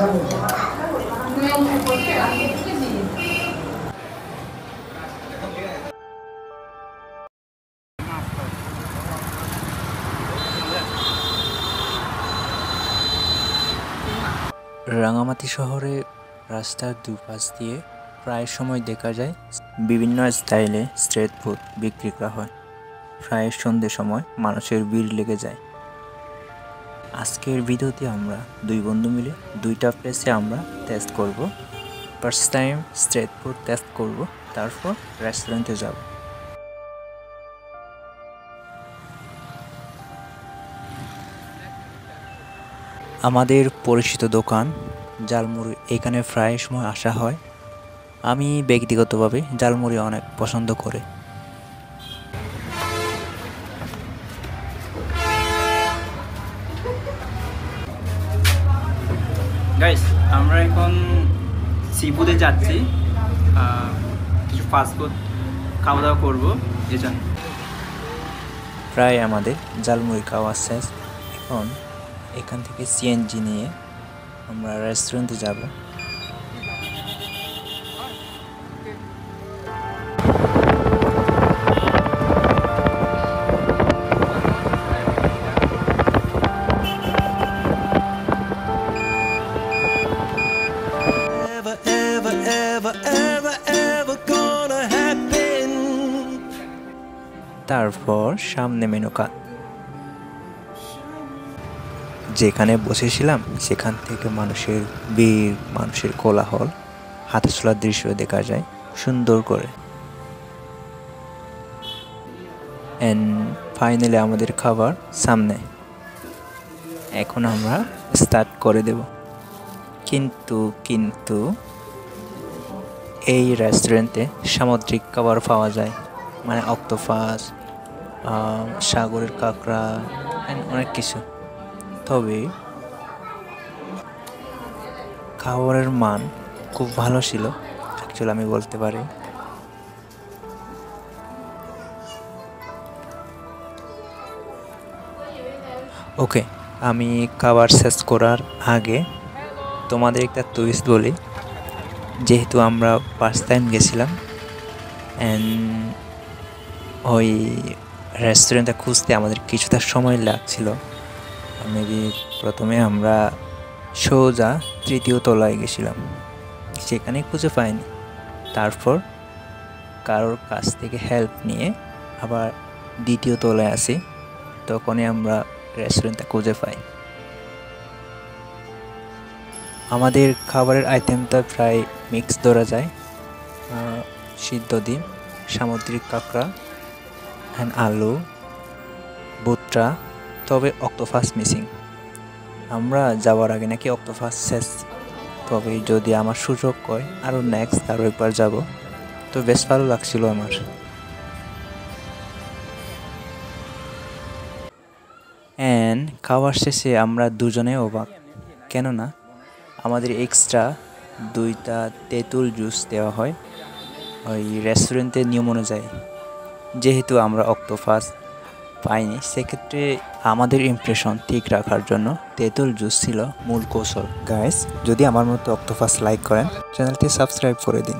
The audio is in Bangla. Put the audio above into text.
রাঙামাটি শহরে রাস্তার দুপাশ দিয়ে প্রায় সময় দেখা যায় বিভিন্ন স্টাইলে স্ট্রিট ফুড বিক্রি করা হয়। প্রায় সন্ধ্যের সময় মানুষের ভিড় লেগে যায়। আজকের ভিডিওতে আমরা দুই বন্ধু মিলে দুইটা প্লেসে আমরা টেস্ট করব। First time street food taste করব, তারপর রেস্টুরেন্টে যাব। আমাদের পরিচিত দোকান ঝালমুড়ি, এখানে প্রায় সময় আসা হয়। আমি ব্যক্তিগতভাবে ঝালমুড়ি অনেক পছন্দ করি। গাইস, আমরা এখন সিফুডে যাচ্ছি, কিছু ফাস্টফুড খাওয়া দাওয়া করবো এজন্য। প্রায় আমাদের ঝালমুড়ি খাওয়া শেষ। এখন এখান থেকে সিএনজি নিয়ে আমরা রেস্টুরেন্টে যাব। তারপর সামনে মেনু কার্ড। যেখানে বসেছিলাম সেখান থেকে মানুষের ভিড়, মানুষের কোলাহল, হাতে ছোলার দৃশ্য দেখা যায় সুন্দর করে। এন্ড ফাইনালি আমাদের খাবার সামনে। এখন আমরা স্টার্ট করে দেব। কিন্তু এই রেস্টুরেন্টে সামুদ্রিক খাবার পাওয়া যায়, মানে অক্টোপাস, সাগরের কাঁকড়া এন্ড অনেক কিছু। তবে খাবারের মান খুব ভালো ছিল, অ্যাকচুয়ালি আমি বলতে পারি। ওকে, আমি খাবার শেষ করার আগে তোমাদের একটা টুইস্ট বলি। যেহেতু আমরা ফার্স্ট টাইম গেছিলাম অ্যান্ড ওই রেস্টুরেন্টটা খুঁজতে আমাদের কিছুটা সময় লাগছিল। মেবি প্রথমে আমরা সোজা তৃতীয় তলায় গেছিলাম, সেখানে খুঁজে পাইনি। তারপর কারোর কাছ থেকে হেল্প নিয়ে আবার দ্বিতীয় তলায় আসি, তখনই আমরা রেস্টুরেন্টটা খুঁজে পাই। আমাদের খাবারের আইটেমটা প্রায় মিক্স ধরা যায়, সিদ্ধ ডিম, সামুদ্রিক কাঁকড়া অ্যান্ড আলু, ভুট্টা, তবে অক্টোপাস মিসিং। আমরা যাওয়ার আগে নাকি অক্টোপাস শেষ, তবে যদি আমার সুযোগ হয় আরও নেক্সট আরও একবার যাব, তো বেশ ভালো লাগছিল আমার। অ্যান্ড খাওয়ার শেষে আমরা দুজনে অবাক, কেননা আমাদের এক্সট্রা 2টা তেঁতুল জুস দেওয়া হয় ওই রেস্টুরেন্টের নিয়ম অনুযায়ী। যেহেতু আমরা অক্টোপাস পাইনি, সেক্ষেত্রে আমাদের ইমপ্রেশন ঠিক রাখার জন্য তেঁতুল জুস ছিল মূল কৌশল। গাইস, যদি আমার মতো অক্টোপাস লাইক করেন, চ্যানেলটি সাবস্ক্রাইব করে দিন।